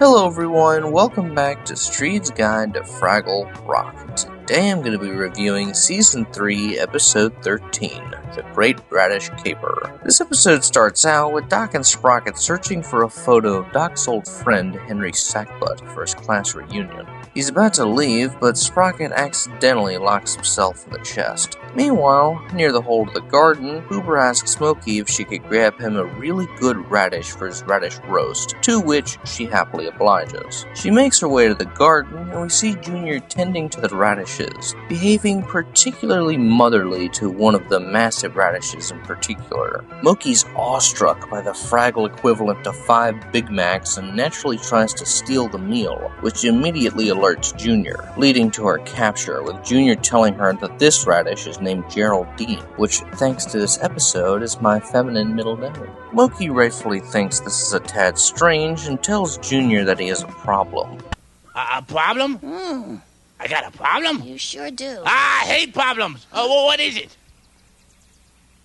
Hello everyone, welcome back to Streed's Guide to Fraggle Rock. Today I'm going to be reviewing Season 3, Episode 13, The Great Radish Caper. This episode starts out with Doc and Sprocket searching for a photo of Doc's old friend Henry Sackbutt for his class reunion. He's about to leave, but Sprocket accidentally locks himself in the chest. Meanwhile, near the hole to the garden, Boober asks Smokey if she could grab him a really good radish for his radish roast, to which she happily obliges. She makes her way to the garden, and we see Junior tending to the radishes, behaving particularly motherly to one of the massive radishes in particular. Moki's awestruck by the Fraggle equivalent to 5 Big Macs and naturally tries to steal the meal, which immediately alerts Junior, leading to her capture, with Junior telling her that this radish is named Geraldine, which, thanks to this episode, is my feminine middle name. Moki rightfully thinks this is a tad strange and tells Junior that he has a problem. A problem? I got a problem? You sure do. I hate problems. Well, what is it?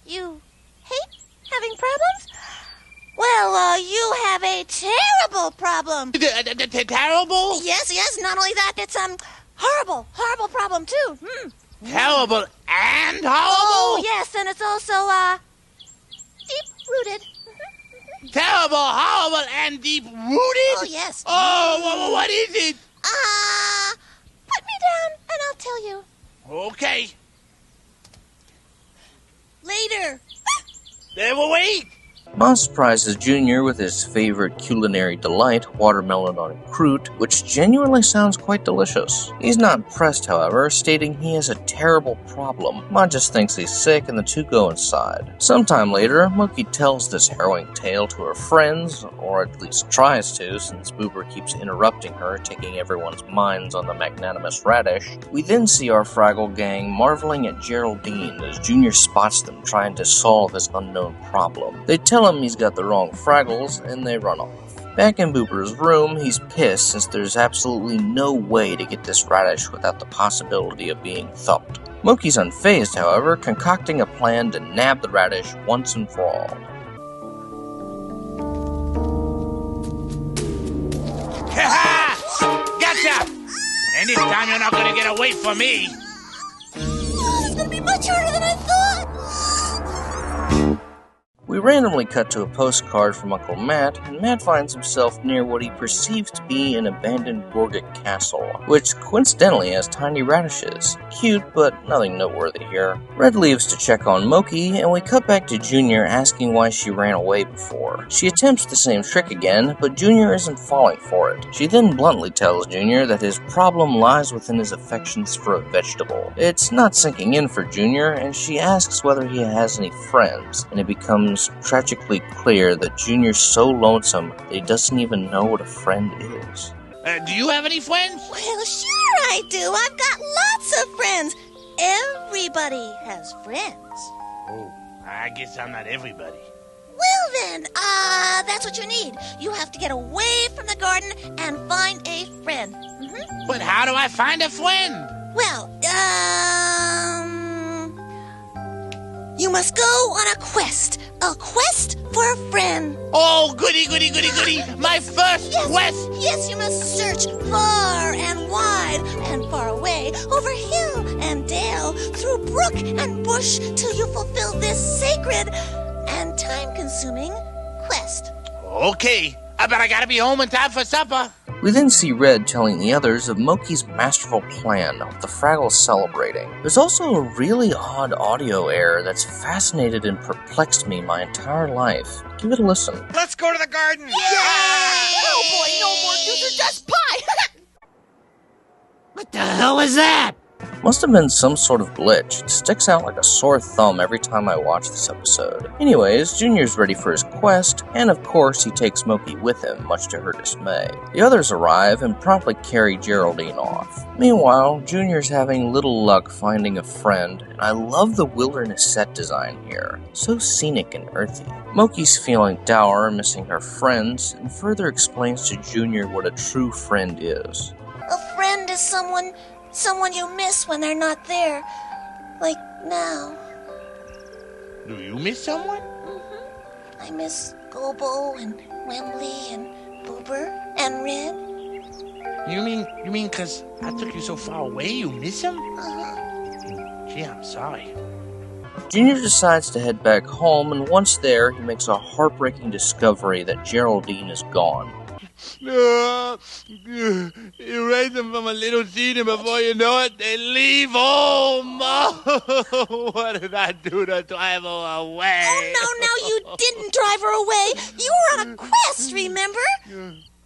You hate having problems? Well, you have a terrible problem. Terrible? Yes, not only that, it's, horrible problem, too. Terrible and horrible? Oh, yes, and it's also, deep-rooted. Terrible, horrible, and deep-rooted? Oh, yes. Oh, what is it? Put me down, and I'll tell you. Okay. Later. Well, wait. Ma surprises Junior with his favorite culinary delight, watermelon on croûte, which genuinely sounds quite delicious. He's not impressed, however, stating he has a terrible problem. Ma just thinks he's sick and the two go inside. Sometime later, Moki tells this harrowing tale to her friends, or at least tries to, since Boober keeps interrupting her, taking everyone's minds on the magnanimous radish. We then see our Fraggle gang marveling at Geraldine as Junior spots them trying to solve his unknown problem. They tell him he's got the wrong Fraggles, and they run off. Back in Boober's room, he's pissed since there's absolutely no way to get this radish without the possibility of being thumped. Moki's unfazed, however, concocting a plan to nab the radish once and for all. Ha-ha! Gotcha! And this time you're not gonna get away from me. It's gonna be much harder than I thought. We randomly cut to a postcard from Uncle Matt, and Matt finds himself near what he perceives to be an abandoned Gorget castle, which coincidentally has tiny radishes. Cute, but nothing noteworthy here. Red leaves to check on Moki, and we cut back to Junior asking why she ran away before. She attempts the same trick again, but Junior isn't falling for it. She then bluntly tells Junior that his problem lies within his affections for a vegetable. It's not sinking in for Junior, and she asks whether he has any friends, and it becomes tragically clear that Junior's so lonesome that he doesn't even know what a friend is. Do you have any friends? Well, sure I do. I've got lots of friends. Everybody has friends. Oh, I guess I'm not everybody. Well then, that's what you need. You have to get away from the garden and find a friend. But how do I find a friend? Well, you must go on a quest. A quest for a friend. Oh, goody. My first quest. Yes, you must search far and wide and far away, over hill and dale, through brook and bush, till you fulfill this sacred and time-consuming quest. Okay, but I gotta be home in time for supper. We then see Red telling the others of Moki's masterful plan, with the Fraggles celebrating. There's also a really odd audio error that's fascinated and perplexed me my entire life. Give it a listen. Let's go to the garden! Yay! Oh boy, no more future dust pie! What the hell is that? Must have been some sort of glitch. It sticks out like a sore thumb every time I watch this episode. Anyways, Junior's ready for his quest, and of course he takes Moki with him, much to her dismay. The others arrive and promptly carry Geraldine off. Meanwhile, Junior's having little luck finding a friend, and I love the wilderness set design here. So scenic and earthy. Moki's feeling dour, missing her friends, and further explains to Junior what a true friend is. A friend is someone you miss when they're not there. Like now. Do you miss someone? I miss Gobo and Wembley and Boober and Red. You mean 'cause I took you so far away you miss him? Gee, I'm sorry. Junior decides to head back home, and once there, he makes a heartbreaking discovery that Geraldine is gone. You raise them from a little seed, and before you know it, they leave home. Oh, what did I do to drive her away? Oh, no, you didn't drive her away. You were on a quest, remember?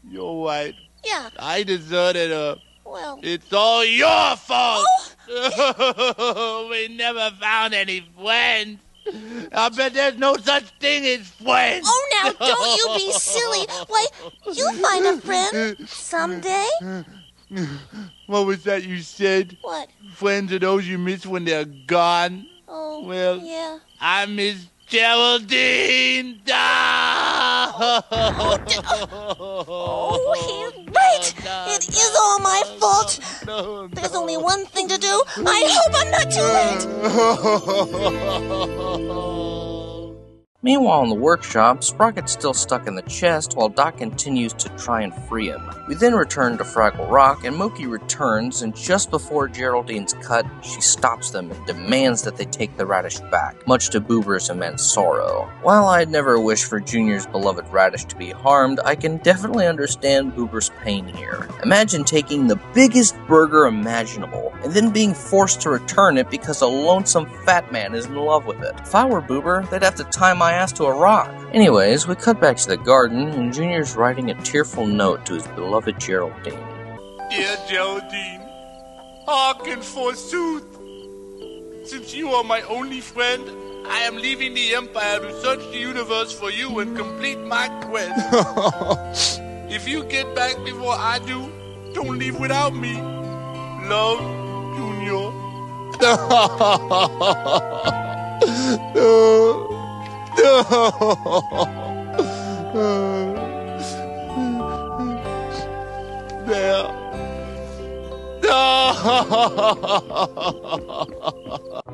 You're right. Yeah. I deserted her. Well. It's all your fault. Oh. We never found any friends. I bet there's no such thing as friends. Oh, now, don't you be silly. Why, you'll find a friend someday. What was that you said? What? Friends are those you miss when they're gone. Oh, well, yeah. I miss Geraldine. Oh, he's right. It is all my fault. There's only one thing to do. I hope I'm not too late. Meanwhile, in the workshop, Sprocket's still stuck in the chest while Doc continues to try and free him. We then return to Fraggle Rock, and Moki returns, and just before Geraldine's cut, she stops them and demands that they take the Radish back, much to Boober's immense sorrow. While I'd never wish for Junior's beloved Radish to be harmed, I can definitely understand Boober's pain here. Imagine taking the biggest burger imaginable, and then being forced to return it because a lonesome fat man is in love with it. If I were Boober, they'd have to tie my ass to a rock. Anyways, we cut back to the garden, and Junior's writing a tearful note to his beloved Geraldine. Dear Geraldine, hearken forsooth. Since you are my only friend, I am leaving the Empire to search the universe for you and complete my quest. If you get back before I do, don't leave without me. Love, Junior. There.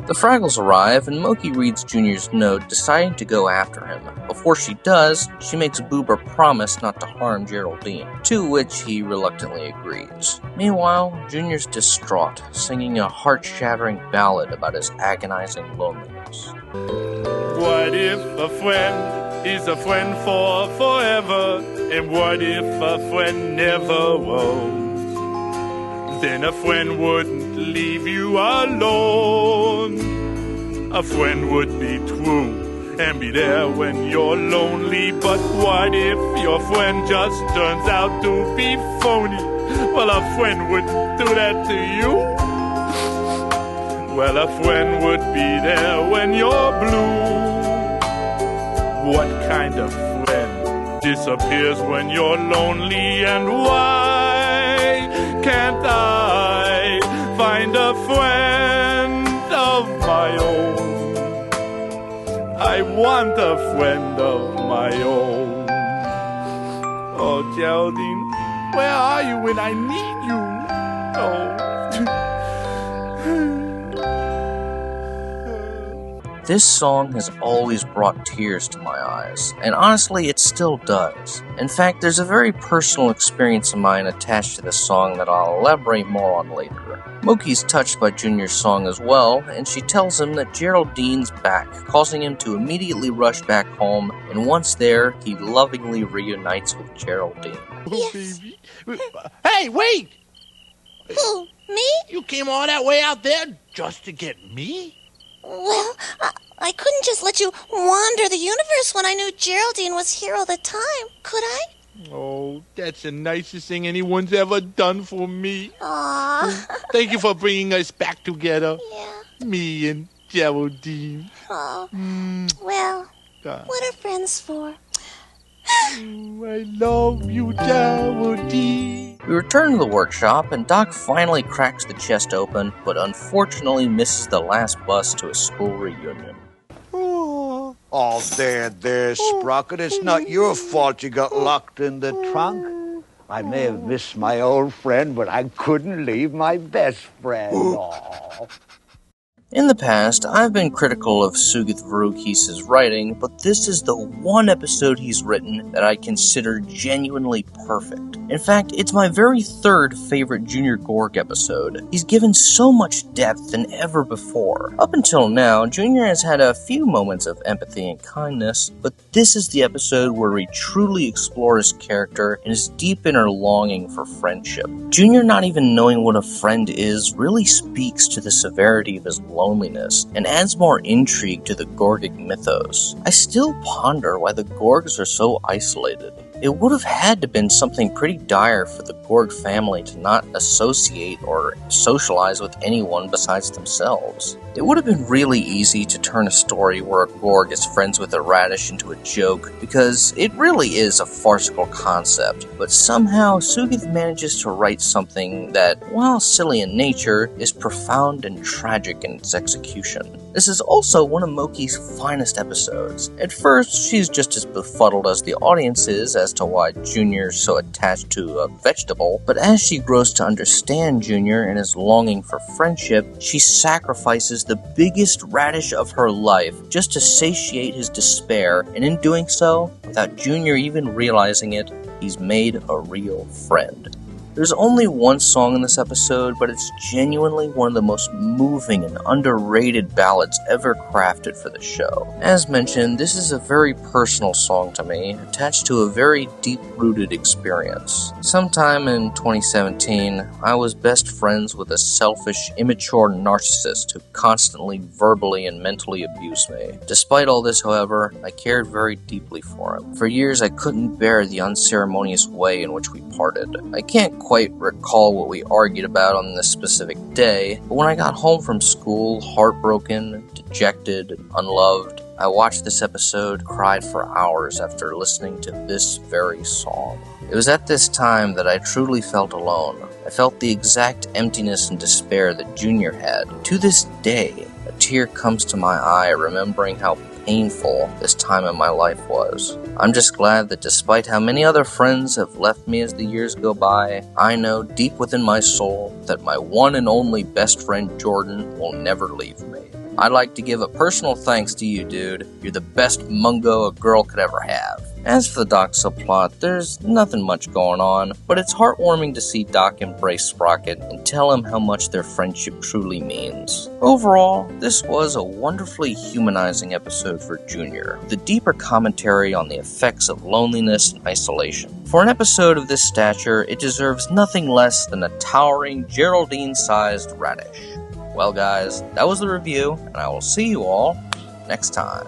The Fraggles arrive, and Moki reads Junior's note, deciding to go after him. Before she does, she makes Boober promise not to harm Geraldine, to which he reluctantly agrees. Meanwhile, Junior's distraught, singing a heart-shattering ballad about his agonizing loneliness. What if a friend is a friend for forever? And what if a friend never was? Then a friend wouldn't leave you alone. A friend would be true and be there when you're lonely. But what if your friend just turns out to be phony? Well, a friend wouldn't do that to you. Well, a friend would be there when you're blue. What kind of friend disappears when you're lonely, and why can't I find a friend of my own? I want a friend of my own. Oh, Geraldine, where are you when I need you? Oh. This song has always brought tears to my eyes, and honestly, it still does. In fact, there's a very personal experience of mine attached to this song that I'll elaborate more on later. Moki's touched by Junior's song as well, and she tells him that Geraldine's back, causing him to immediately rush back home, and once there, he lovingly reunites with Geraldine. Yes. Baby. Hey, wait! Who, me? You came all that way out there just to get me? Well, I couldn't just let you wander the universe when I knew Geraldine was here all the time, could I? Oh, that's the nicest thing anyone's ever done for me. Aww. Thank you for bringing us back together. Yeah. Me and Geraldine. Oh. Well, what are friends for? I love you, Geraldine. We return to the workshop, and Doc finally cracks the chest open, but unfortunately misses the last bus to a school reunion. Oh, there, Sprocket. It's not your fault you got locked in the trunk. I may have missed my old friend, but I couldn't leave my best friend. Aw. In the past, I've been critical of Sugith Varughese' writing, but this is the one episode he's written that I consider genuinely perfect. In fact, it's my very third favorite Junior Gorg episode. He's given so much depth than ever before. Up until now, Junior has had a few moments of empathy and kindness, but this is the episode where we truly explore his character and his deep inner longing for friendship. Junior not even knowing what a friend is really speaks to the severity of his loneliness and adds more intrigue to the Gorgic mythos. I still ponder why the Gorgs are so isolated. It would have had to been something pretty dire for the Gorg family to not associate or socialize with anyone besides themselves. It would have been really easy to turn a story where a Gorg is friends with a Radish into a joke, because it really is a farcical concept, but somehow Sugith manages to write something that, while silly in nature, is profound and tragic in its execution. This is also one of Moki's finest episodes. At first, she's just as befuddled as the audience is as to why Junior's so attached to a vegetable, but as she grows to understand Junior and his longing for friendship, she sacrifices the biggest Radish of her life just to satiate his despair, and in doing so, without Junior even realizing it, he's made a real friend. There's only one song in this episode, but it's genuinely one of the most moving and underrated ballads ever crafted for the show. As mentioned, this is a very personal song to me, attached to a very deep-rooted experience. Sometime in 2017, I was best friends with a selfish, immature narcissist who constantly verbally and mentally abused me. Despite all this, however, I cared very deeply for him. For years, I couldn't bear the unceremonious way in which we parted. I can't quite recall what we argued about on this specific day, but when I got home from school, heartbroken, dejected, and unloved, I watched this episode, cried for hours after listening to this very song. It was at this time that I truly felt alone. I felt the exact emptiness and despair that Junior had. To this day, a tear comes to my eye remembering how painful this time in my life was. I'm just glad that despite how many other friends have left me as the years go by, I know deep within my soul that my one and only best friend Jordan will never leave me. I'd like to give a personal thanks to you, dude. You're the best mungo a girl could ever have. As for the Doc subplot, there's nothing much going on, but it's heartwarming to see Doc embrace Sprocket and tell him how much their friendship truly means. Overall, this was a wonderfully humanizing episode for Junior, with a deeper commentary on the effects of loneliness and isolation. For an episode of this stature, it deserves nothing less than a towering Geraldine-sized Radish. Well guys, that was the review, and I will see you all next time.